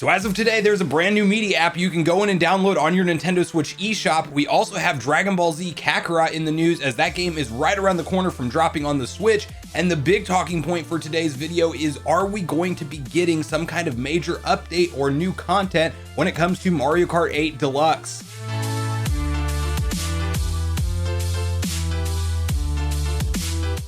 So as of today, there's a brand new media app you can go in and download on your Nintendo Switch eShop. We also have Dragon Ball Z Kakarot in the news, as that game is right around the corner from dropping on the Switch. And the big talking point for today's video is, are we going to be getting some kind of major update or new content when it comes to Mario Kart 8 Deluxe?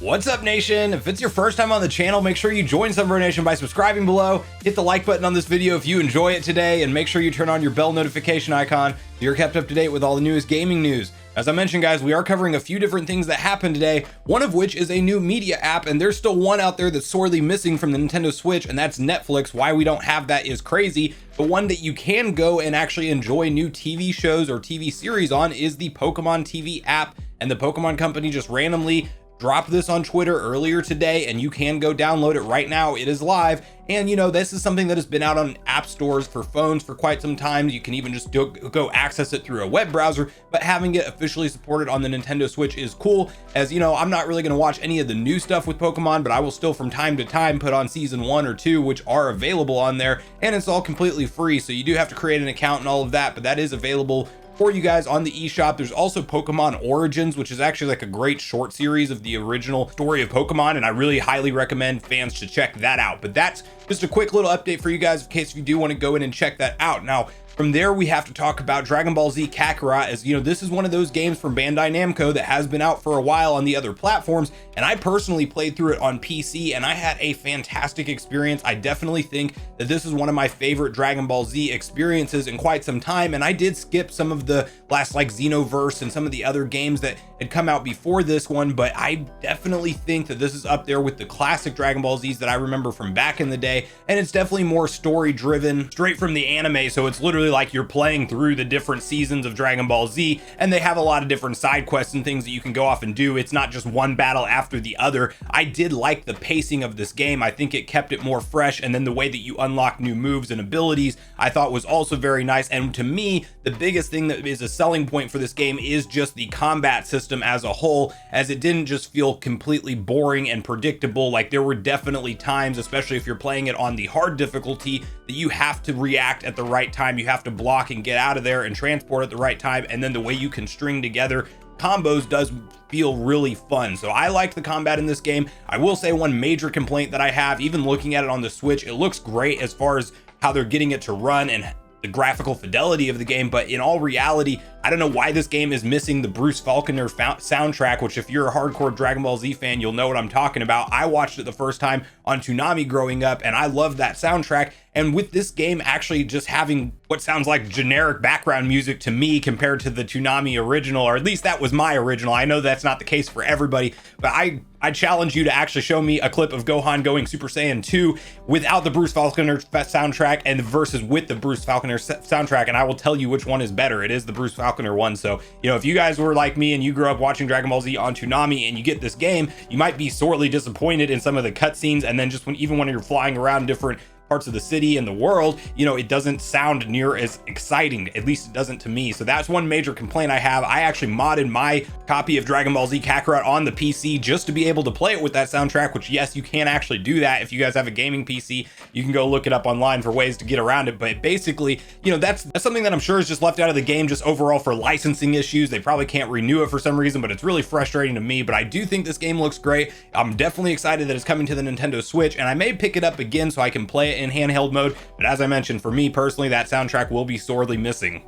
What's up, nation? If it's your first time on the channel, make sure you join Sunbro Nation by subscribing below. Hit the like button on this video if you enjoy it today, and make sure you turn on your bell notification icon so you're kept up to date with all the newest gaming news. As I mentioned, guys, we are covering a few different things that happened today, one of which is a new media app, and there's still one out there that's sorely missing from the Nintendo Switch, and that's Netflix. Why we don't have that is crazy, but one that you can go and actually enjoy new TV shows or TV series on is the Pokemon TV app, and the Pokemon company just randomly dropped this on Twitter earlier today, and you can go download it right now. It is live, and you know, this is something that has been out on app stores for phones for quite some time. You can even just go access it through a web browser, but having it officially supported on the Nintendo Switch is cool. As you know, I'm not really going to watch any of the new stuff with Pokemon, but I will still from time to time put on season 1 or 2, which are available on there, and it's all completely free. So you do have to create an account and all of that, but that is available for you guys on the eShop. There's also Pokemon Origins, which is actually like a great short series of the original story of Pokemon, and I really highly recommend fans to check that out. But that's just a quick little update for you guys in case you do want to go in and check that out. Now, from there, we have to talk about Dragon Ball Z Kakarot, as you know, this is one of those games from Bandai Namco that has been out for a while on the other platforms, and I personally played through it on PC, and I had a fantastic experience. I definitely think that this is one of my favorite Dragon Ball Z experiences in quite some time, and I did skip some of the last, like, Xenoverse and some of the other games that had come out before this one, but I definitely think that this is up there with the classic Dragon Ball Zs that I remember from back in the day, and it's definitely more story driven, straight from the anime, so it's literally like you're playing through the different seasons of Dragon Ball Z, and they have a lot of different side quests and things that you can go off and do. It's not just one battle after the other. I did like the pacing of this game. I think it kept it more fresh, and then the way that you unlock new moves and abilities I thought was also very nice. And to me, the biggest thing that is a selling point for this game is just the combat system as a whole, as it didn't just feel completely boring and predictable. Like, there were definitely times, especially if you're playing it on the hard difficulty, that you have to react at the right time. You have to block and get out of there and transport at the right time, and then the way you can string together combos does feel really fun. So I like the combat in this game. I will say one major complaint that I have, even looking at it on the Switch, it looks great as far as how they're getting it to run and the graphical fidelity of the game, but in all reality, I don't know why this game is missing the Bruce Faulconer soundtrack, which if you're a hardcore Dragon Ball Z fan, you'll know what I'm talking about. I watched it the first time on Toonami growing up, and I loved that soundtrack. And with this game actually just having what sounds like generic background music to me compared to the Toonami original, or at least that was my original. I know that's not the case for everybody, but I challenge you to actually show me a clip of Gohan going Super Saiyan 2 without the Bruce Faulconer soundtrack and versus with the Bruce Faulconer soundtrack, and I will tell you which one is better. It is the Bruce Faulconer one. So, you know, if you guys were like me and you grew up watching Dragon Ball Z on Toonami and you get this game, you might be sorely disappointed in some of the cutscenes, and then just even when you're flying around different parts of the city and the world, you know, it doesn't sound near as exciting. At least it doesn't to me. So that's one major complaint I have. I actually modded my copy of Dragon Ball Z Kakarot on the PC just to be able to play it with that soundtrack, which, yes, you can actually do that. If you guys have a gaming PC, you can go look it up online for ways to get around it. But basically, you know, that's something that I'm sure is just left out of the game just overall for licensing issues. They probably can't renew it for some reason, but it's really frustrating to me. But I do think this game looks great. I'm definitely excited that it's coming to the Nintendo Switch, and I may pick it up again so I can play it in handheld mode, but as I mentioned, for me personally, that soundtrack will be sorely missing.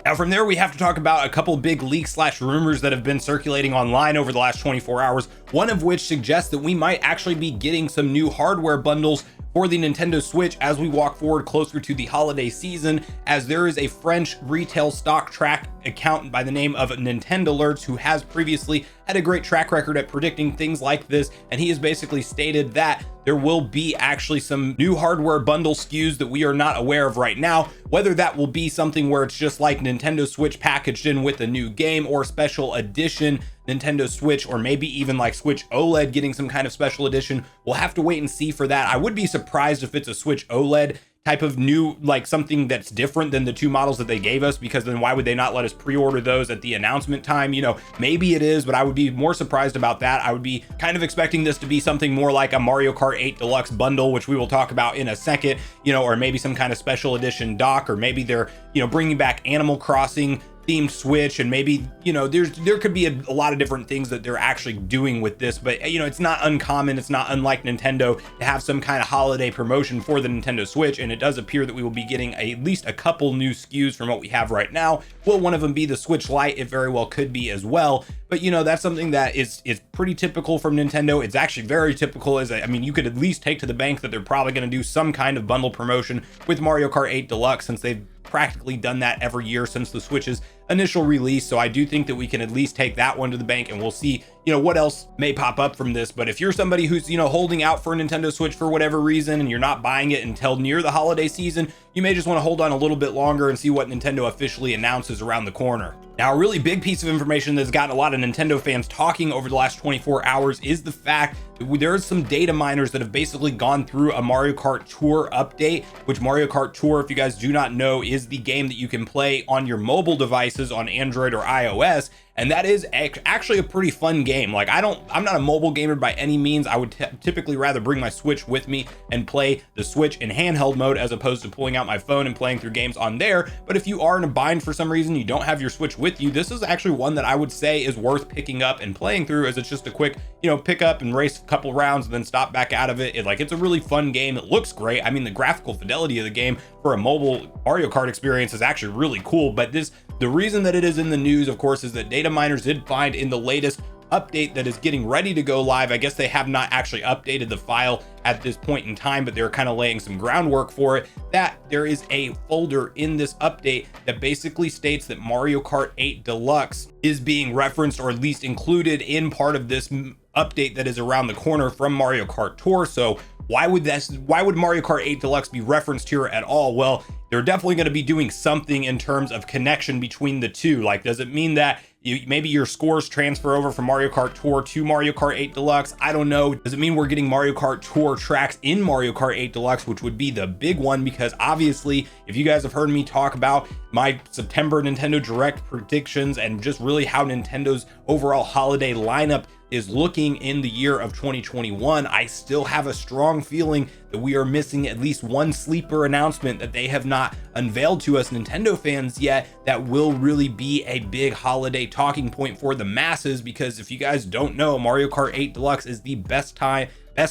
Now from there, we have to talk about a couple big leaks / rumors that have been circulating online over the last 24 hours, one of which suggests that we might actually be getting some new hardware bundles for the Nintendo Switch as we walk forward closer to the holiday season, as there is a French retail stock track account by the name of Nintendo Alerts, who has previously had a great track record at predicting things like this, and he has basically stated that there will be actually some new hardware bundle SKUs that we are not aware of right now. Whether that will be something where it's just like Nintendo Switch packaged in with a new game, or special edition Nintendo Switch, or maybe even like Switch OLED getting some kind of special edition, we'll have to wait and see for that. I would be surprised if it's a Switch OLED type of new, like something that's different than the two models that they gave us, because then why would they not let us pre-order those at the announcement time? You know, maybe it is, but I would be more surprised about that. I would be kind of expecting this to be something more like a Mario Kart 8 Deluxe bundle, which we will talk about in a second, you know, or maybe some kind of special edition dock, or maybe they're, you know, bringing back Animal Crossing themed Switch, and maybe, you know, there could be a lot of different things that they're actually doing with this. But you know, it's not uncommon, it's not unlike Nintendo to have some kind of holiday promotion for the Nintendo Switch, and it does appear that we will be getting at least a couple new SKUs from what we have right now. Will one of them be the Switch Lite? It very well could be as well. But you know, that's something that is pretty typical from Nintendo. It's actually very typical, as I mean, you could at least take to the bank that they're probably going to do some kind of bundle promotion with Mario Kart 8 Deluxe, since they've practically done that every year since the Switch's initial release. So I do think that we can at least take that one to the bank, and we'll see, you know, what else may pop up from this. But if you're somebody who's, you know, holding out for a Nintendo Switch for whatever reason, and you're not buying it until near the holiday season, you may just want to hold on a little bit longer and see what Nintendo officially announces around the corner. Now, a really big piece of information that's gotten a lot of Nintendo fans talking over the last 24 hours is the fact that there are some data miners that have basically gone through a Mario Kart Tour update, which Mario Kart Tour, if you guys do not know, is the game that you can play on your mobile devices on Android or iOS. And that is actually a pretty fun game. Like, I'm not a mobile gamer by any means. I would typically rather bring my Switch with me and play the Switch in handheld mode, as opposed to pulling out my phone and playing through games on there. But if you are in a bind for some reason, you don't have your Switch with you, this is actually one that I would say is worth picking up and playing through, as it's just a quick, you know, pick up and race a couple rounds and then stop back out of it. It's a really fun game. It looks great. I mean, the graphical fidelity of the game for a mobile Mario Kart experience is actually really cool. But the reason that it is in the news, of course, is that data miners did find in the latest update that is getting ready to go live. I guess they have not actually updated the file at this point in time, but they're kind of laying some groundwork for it, that there is a folder in this update that basically states that Mario Kart 8 Deluxe is being referenced, or at least included in part of this update that is around the corner from Mario Kart Tour. So why would Mario Kart 8 Deluxe be referenced here at all? Well, they're definitely going to be doing something in terms of connection between the two. Like, does it mean that maybe your scores transfer over from Mario Kart Tour to Mario Kart 8 Deluxe? I don't know. Does it mean we're getting Mario Kart Tour tracks in Mario Kart 8 Deluxe, which would be the big one? Because obviously, if you guys have heard me talk about my September Nintendo Direct predictions and just really how Nintendo's overall holiday lineup is looking in the year of 2021, I still have a strong feeling that we are missing at least one sleeper announcement that they have not unveiled to us Nintendo fans yet, that will really be a big holiday talking point for the masses. Because if you guys don't know, Mario Kart 8 Deluxe is the best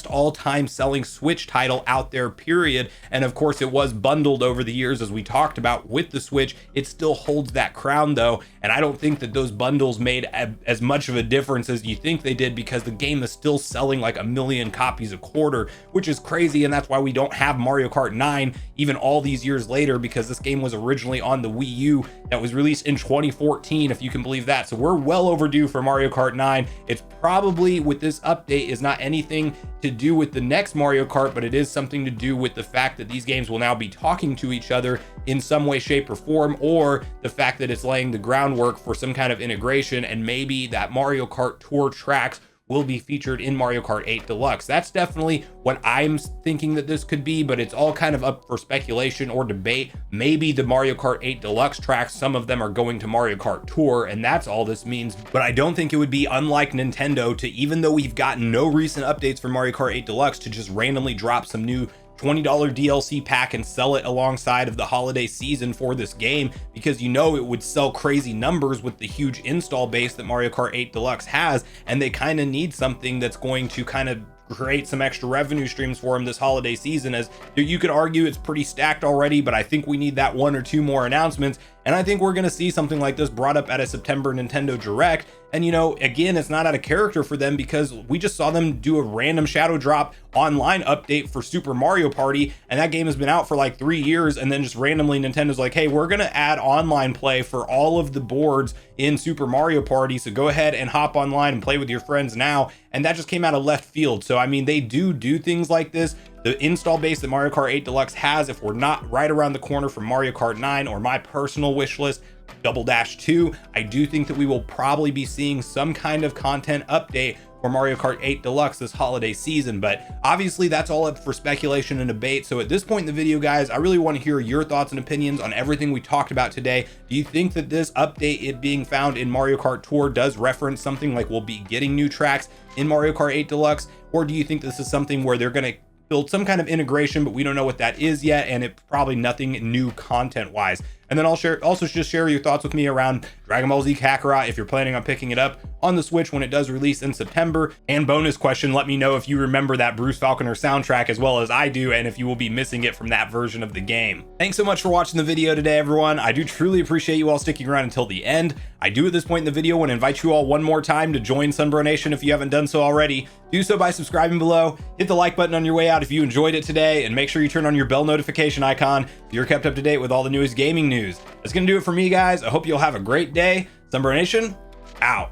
all-time selling Switch title out there, period. And of course, it was bundled over the years, as we talked about, with the Switch. It still holds that crown though, and I don't think that those bundles made as much of a difference as you think they did, because the game is still selling like 1 million copies a quarter, which is crazy. And that's why we don't have Mario Kart 9 even all these years later, because this game was originally on the Wii U that was released in 2014, if you can believe that. So we're well overdue for Mario Kart 9. It's probably, with this update, is not anything to do with the next Mario Kart, but it is something to do with the fact that these games will now be talking to each other in some way, shape, or form, or the fact that it's laying the groundwork for some kind of integration, and maybe that Mario Kart Tour tracks will be featured in Mario Kart 8 Deluxe. That's definitely what I'm thinking that this could be, but it's all kind of up for speculation or debate. Maybe the Mario Kart 8 Deluxe tracks, some of them are going to Mario Kart Tour, and that's all this means. But I don't think it would be unlike Nintendo to, even though we've gotten no recent updates for Mario Kart 8 Deluxe, to just randomly drop some new $20 DLC pack and sell it alongside of the holiday season for this game, because you know it would sell crazy numbers with the huge install base that Mario Kart 8 Deluxe has, and they kind of need something that's going to kind of create some extra revenue streams for them this holiday season. As you could argue it's pretty stacked already, but I think we need that 1 or 2 more announcements, and I think we're going to see something like this brought up at a September Nintendo Direct. And you know, again, it's not out of character for them, because we just saw them do a random shadow drop online update for Super Mario Party, and that game has been out for like 3 years, and then just randomly Nintendo's like, hey, we're gonna add online play for all of the boards in Super Mario Party, so go ahead and hop online and play with your friends now. And that just came out of left field. So I mean, they do things like this. The install base that Mario Kart 8 Deluxe has, if we're not right around the corner from Mario Kart 9 or my personal wish list, Double Dash 2, I do think that we will probably be seeing some kind of content update or Mario Kart 8 Deluxe this holiday season. But obviously that's all up for speculation and debate. So at this point in the video, guys, I really want to hear your thoughts and opinions on everything we talked about today. Do you think that this update, it being found in Mario Kart Tour, does reference something like we'll be getting new tracks in Mario Kart 8 Deluxe? Or do you think this is something where they're going to build some kind of integration, but we don't know what that is yet, and it probably nothing new content wise? And then also just share your thoughts with me around Dragon Ball Z Kakarot if you're planning on picking it up on the Switch when it does release in September. And bonus question, let me know if you remember that Bruce Falconer soundtrack as well as I do, and if you will be missing it from that version of the game. Thanks so much for watching the video today, everyone. I do truly appreciate you all sticking around until the end. I do at this point in the video want to invite you all one more time to join Sunbro Nation if you haven't done so already. Do so by subscribing below, hit the like button on your way out if you enjoyed it today, and make sure you turn on your bell notification icon so you're kept up to date with all the newest gaming news. That's gonna do it for me, guys. I hope you'll have a great day. Sunbro Nation, out.